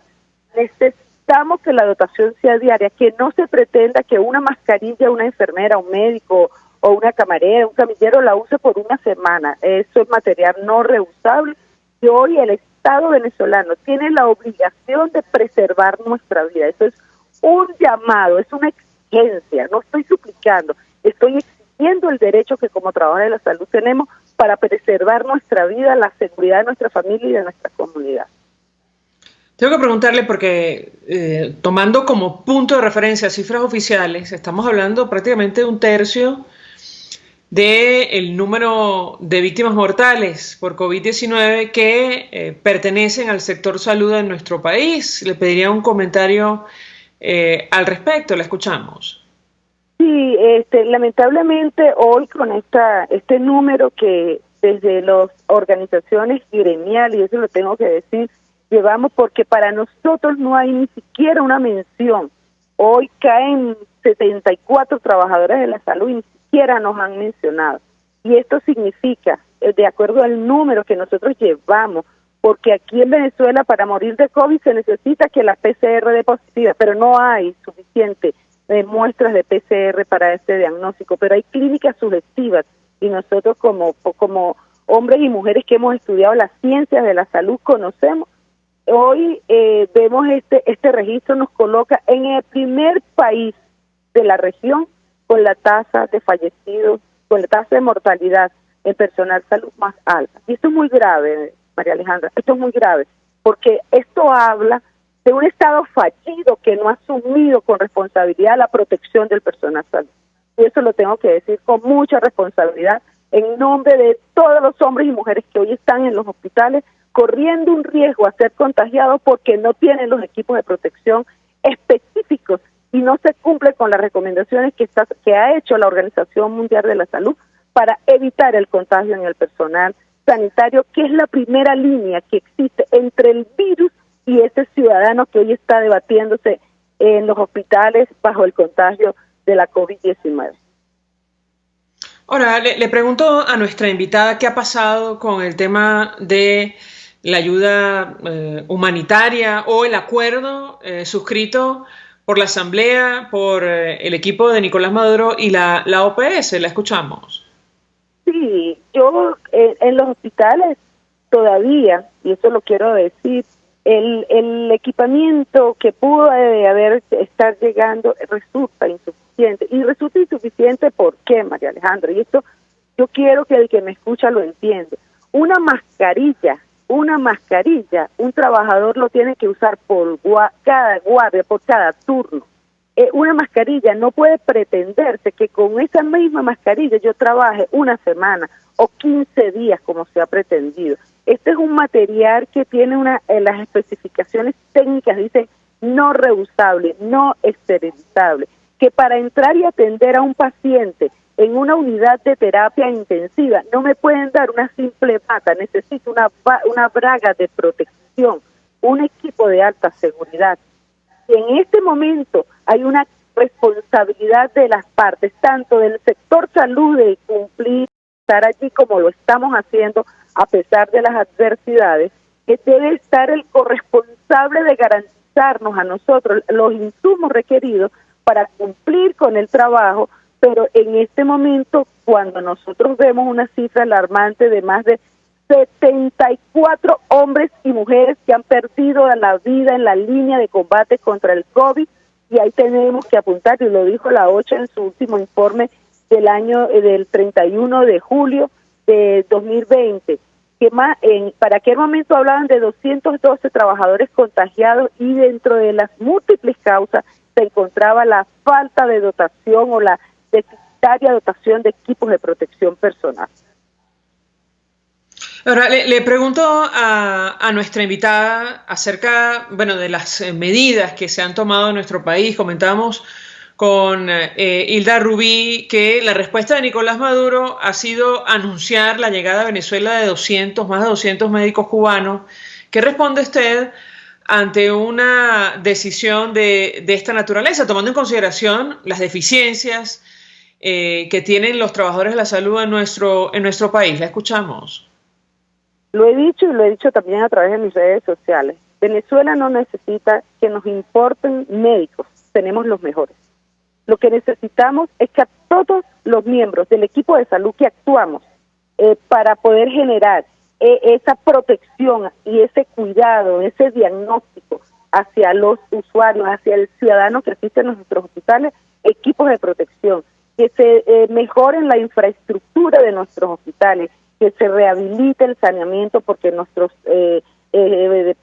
Necesitamos que la dotación sea diaria, que no se pretenda que una mascarilla, una enfermera, un médico o una camarera, un camillero la use por una semana. Eso es material no reusable y hoy el Estado venezolano tiene la obligación de preservar nuestra vida. Eso es un llamado, es una exigencia, no estoy suplicando, estoy exigiendo el derecho que como trabajadores de la salud tenemos para preservar nuestra vida, la seguridad de nuestra familia y de nuestra comunidad. Tengo que preguntarle porque tomando como punto de referencia cifras oficiales, estamos hablando prácticamente de 1/3 del número de víctimas mortales por COVID-19 que pertenecen al sector salud en nuestro país. Le pediría un comentario al respecto, la escuchamos. Sí, lamentablemente hoy con este número que desde las organizaciones gremiales, y eso lo tengo que decir, llevamos porque para nosotros no hay ni siquiera una mención. Hoy caen 74 trabajadores de la salud y ni siquiera nos han mencionado. Y esto significa, de acuerdo al número que nosotros llevamos, porque aquí en Venezuela para morir de COVID se necesita que la PCR dé positiva, pero no hay suficiente muestras de PCR para este diagnóstico, pero hay clínicas sugestivas y nosotros como hombres y mujeres que hemos estudiado las ciencias de la salud conocemos. Hoy vemos este registro nos coloca en el primer país de la región con la tasa de fallecidos, con la tasa de mortalidad en personal salud más alta. Y esto es muy grave, María Alejandra, esto es muy grave, porque esto habla de un Estado fallido que no ha asumido con responsabilidad la protección del personal salud. Y eso lo tengo que decir con mucha responsabilidad en nombre de todos los hombres y mujeres que hoy están en los hospitales corriendo un riesgo a ser contagiados porque no tienen los equipos de protección específicos y no se cumple con las recomendaciones que ha hecho la Organización Mundial de la Salud para evitar el contagio en el personal sanitario, que es la primera línea que existe entre el virus y ese ciudadano que hoy está debatiéndose en los hospitales bajo el contagio de la COVID-19. Ahora, le pregunto a nuestra invitada qué ha pasado con el tema de la ayuda humanitaria o el acuerdo suscrito por la Asamblea, por el equipo de Nicolás Maduro y la OPS. La escuchamos. Sí, yo en los hospitales todavía, y eso lo quiero decir, el equipamiento que pudo estar llegando resulta insuficiente. Y resulta insuficiente, ¿por qué, María Alejandra? Y esto yo quiero que el que me escucha lo entienda. Una mascarilla, un trabajador lo tiene que usar por cada guardia, por cada turno. Una mascarilla no puede pretenderse que con esa misma mascarilla yo trabaje una semana o 15 días como se ha pretendido. Este es un material que tiene las especificaciones técnicas dicen no reusable, no esterilizable, que para entrar y atender a un paciente en una unidad de terapia intensiva no me pueden dar una simple bata, necesito una braga de protección, un equipo de alta seguridad. Y en este momento hay una responsabilidad de las partes, tanto del sector salud de cumplir, estar allí como lo estamos haciendo a pesar de las adversidades, que debe estar el corresponsable de garantizarnos a nosotros los insumos requeridos para cumplir con el trabajo, pero en este momento, cuando nosotros vemos una cifra alarmante de más de 74 hombres y mujeres que han perdido la vida en la línea de combate contra el COVID, y ahí tenemos que apuntar, y lo dijo la OCHA en su último informe del 31 de julio de 2020, que para aquel momento hablaban de 212 trabajadores contagiados y dentro de las múltiples causas se encontraba la falta de dotación o la deficitaria dotación de equipos de protección personal. Ahora, le pregunto a nuestra invitada acerca, de las medidas que se han tomado en nuestro país. Comentamos con Hilda Rubí que la respuesta de Nicolás Maduro ha sido anunciar la llegada a Venezuela de más de 200 médicos cubanos. ¿Qué responde usted ante una decisión de esta naturaleza, tomando en consideración las deficiencias que tienen los trabajadores de la salud en nuestro país? La escuchamos. Lo he dicho y lo he dicho también a través de mis redes sociales. Venezuela no necesita que nos importen médicos, tenemos los mejores. Lo que necesitamos es que a todos los miembros del equipo de salud que actuamos para poder generar esa protección y ese cuidado, ese diagnóstico hacia los usuarios, hacia el ciudadano que asiste a nuestros hospitales, equipos de protección, que se mejoren la infraestructura de nuestros hospitales, que se rehabilite el saneamiento porque nuestros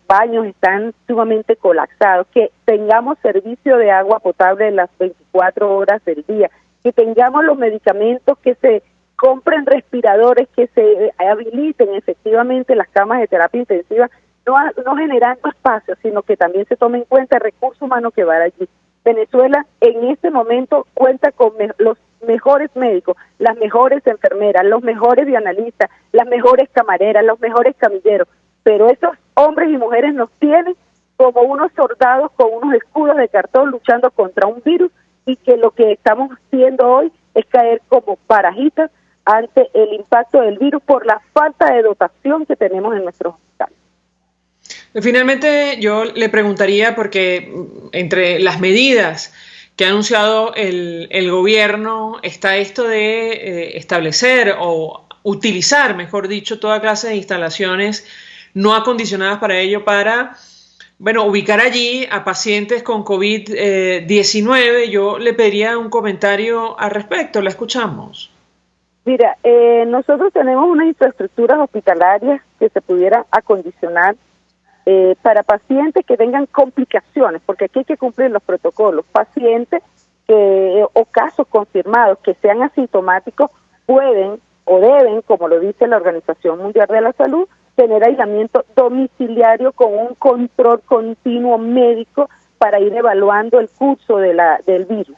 baños están sumamente colapsados, que tengamos servicio de agua potable las 24 horas del día, que tengamos los medicamentos, que se compren respiradores, que se habiliten efectivamente las camas de terapia intensiva, no generando espacios, sino que también se tome en cuenta el recurso humano que va allí. Venezuela en este momento cuenta con los mejores médicos, las mejores enfermeras, los mejores dianalistas, las mejores camareras, los mejores camilleros, pero esos hombres y mujeres nos tienen como unos soldados con unos escudos de cartón luchando contra un virus, y que lo que estamos haciendo hoy es caer como parásitas ante el impacto del virus por la falta de dotación que tenemos en nuestros hospitales. Finalmente, yo le preguntaría, porque entre las medidas que ha anunciado el gobierno está esto de establecer o utilizar, mejor dicho, toda clase de instalaciones no acondicionadas para ello, para ubicar allí a pacientes con COVID-19. Yo le pediría un comentario al respecto. La escuchamos. Mira, nosotros tenemos unas infraestructuras hospitalarias que se pudieran acondicionar para pacientes que tengan complicaciones, porque aquí hay que cumplir los protocolos. Pacientes o casos confirmados que sean asintomáticos pueden o deben, como lo dice la Organización Mundial de la Salud, tener aislamiento domiciliario con un control continuo médico para ir evaluando el curso del virus.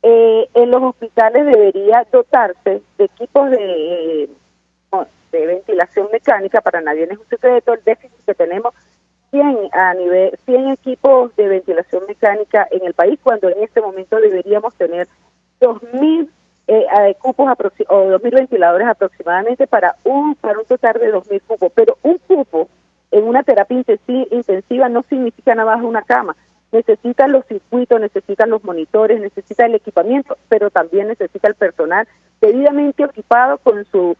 En los hospitales debería dotarse de equipos de ventilación mecánica. Para nadie es un secreto el déficit que tenemos 100 equipos de ventilación mecánica en el país, cuando en este momento deberíamos tener 2.000 cupos o 2.000 ventiladores aproximadamente para un total de 2.000 cupos. Pero un cupo en una terapia intensiva no significa nada más una cama. Necesitan los circuitos, necesitan los monitores, necesita el equipamiento, pero también necesita el personal debidamente equipado con su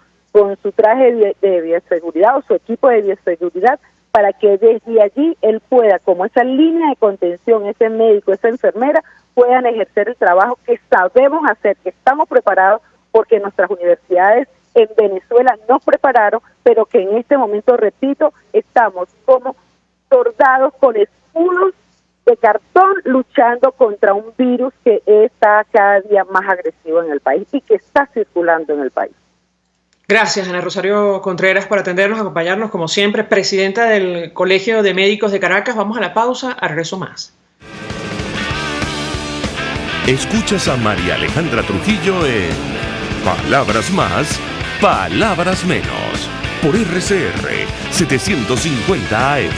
traje de bioseguridad o su equipo de bioseguridad, para que desde allí él pueda, como esa línea de contención, ese médico, esa enfermera, puedan ejercer el trabajo que sabemos hacer, que estamos preparados, porque nuestras universidades en Venezuela nos prepararon, pero que en este momento, repito, estamos como soldados con escudos de cartón luchando contra un virus que está cada día más agresivo en el país y que está circulando en el país. Gracias, Ana Rosario Contreras, por atendernos, acompañarnos, como siempre, presidenta del Colegio de Médicos de Caracas. Vamos a la pausa, al regreso más. Escuchas a María Alejandra Trujillo en Palabras Más, Palabras Menos, por RCR 750 AM.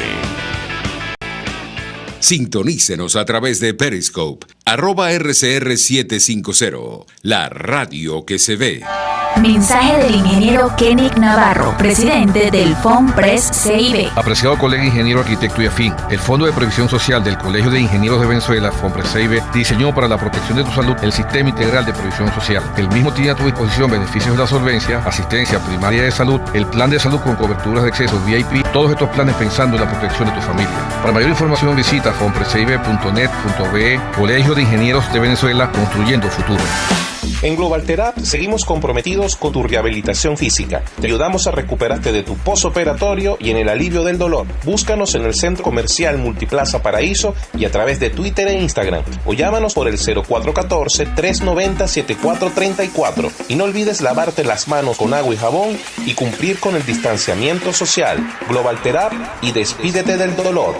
Sintonícenos a través de Periscope, @RCR750, la radio que se ve. Mensaje del ingeniero Kenick Navarro, presidente del FOMPRES CIB. Apreciado colega ingeniero, arquitecto y afín, el Fondo de Previsión Social del Colegio de Ingenieros de Venezuela, FOMPRES CIB, diseñó para la protección de tu salud el Sistema Integral de Previsión Social. El mismo tiene a tu disposición beneficios de la solvencia, asistencia primaria de salud, el plan de salud con coberturas de acceso VIP, todos estos planes pensando en la protección de tu familia. Para mayor información visita fomprescib.net.be, Colegio de Ingenieros de Venezuela, construyendo futuro. En Global Therapy seguimos comprometidos con tu rehabilitación física. Te ayudamos a recuperarte de tu postoperatorio y en el alivio del dolor. Búscanos en el Centro Comercial Multiplaza Paraíso y a través de Twitter e Instagram. O llámanos por el 0414-390-7434. Y no olvides lavarte las manos con agua y jabón y cumplir con el distanciamiento social. Global Therapy y despídete del dolor.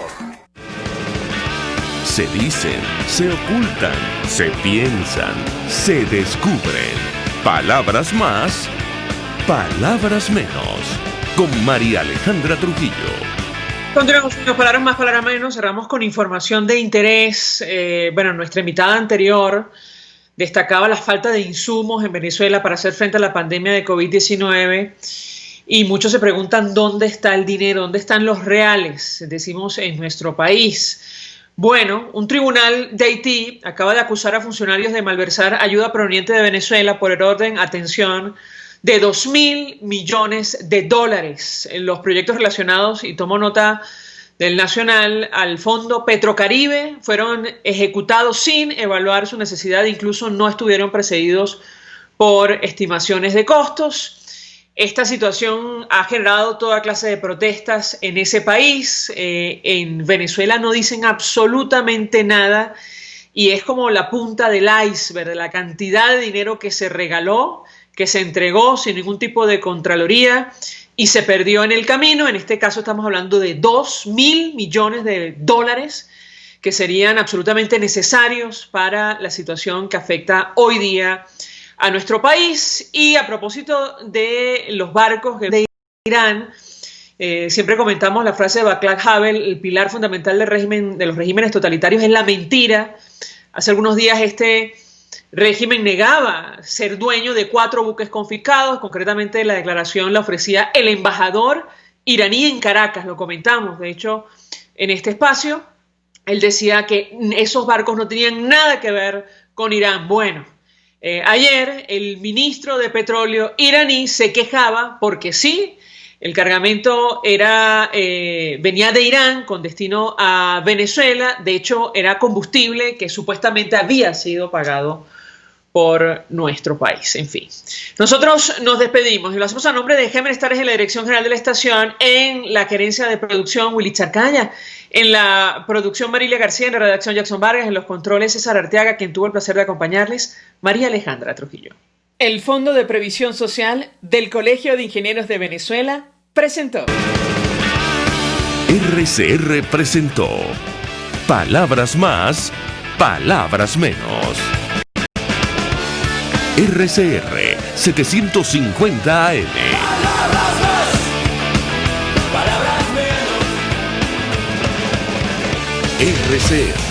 Se dicen, se ocultan, se piensan, se descubren. Palabras más, palabras menos. Con María Alejandra Trujillo. Continuamos con palabras más, palabras menos. Cerramos con información de interés. Nuestra invitada anterior destacaba la falta de insumos en Venezuela para hacer frente a la pandemia de COVID-19. Y muchos se preguntan dónde está el dinero, dónde están los reales, decimos, en nuestro país. Bueno, un tribunal de Haití acaba de acusar a funcionarios de malversar ayuda proveniente de Venezuela por el orden, atención, de $2.000 millones en los proyectos relacionados, y tomo nota del Nacional, al Fondo Petrocaribe. Fueron ejecutados sin evaluar su necesidad, incluso no estuvieron precedidos por estimaciones de costos. Esta situación ha generado toda clase de protestas en ese país. En Venezuela no dicen absolutamente nada y es como la punta del iceberg de la cantidad de dinero que se regaló, que se entregó sin ningún tipo de contraloría y se perdió en el camino. En este caso estamos hablando de $2.000 millones que serían absolutamente necesarios para la situación que afecta hoy día a nuestro país. Y a propósito de los barcos de Irán, siempre comentamos la frase de Václav Havel: el pilar fundamental del régimen, de los regímenes totalitarios es la mentira. Hace algunos días este régimen negaba ser dueño de 4 buques confiscados. Concretamente la declaración la ofrecía el embajador iraní en Caracas, lo comentamos de hecho en este espacio. Él decía que esos barcos no tenían nada que ver con Irán. Bueno, ayer el ministro de Petróleo iraní se quejaba porque sí, el cargamento venía de Irán con destino a Venezuela. De hecho, era combustible que supuestamente había sido pagado por nuestro país. En fin, nosotros nos despedimos y lo hacemos a nombre de Gémenes Tares en la dirección general de la estación, en la gerencia de producción Willy Charcaya, en la producción Marilia García, en la redacción Jackson Vargas, en los controles César Arteaga, quien tuvo el placer de acompañarles, María Alejandra Trujillo. El Fondo de Previsión Social del Colegio de Ingenieros de Venezuela presentó. RCR presentó Palabras Más, Palabras Menos. RCR 750 AM. RCR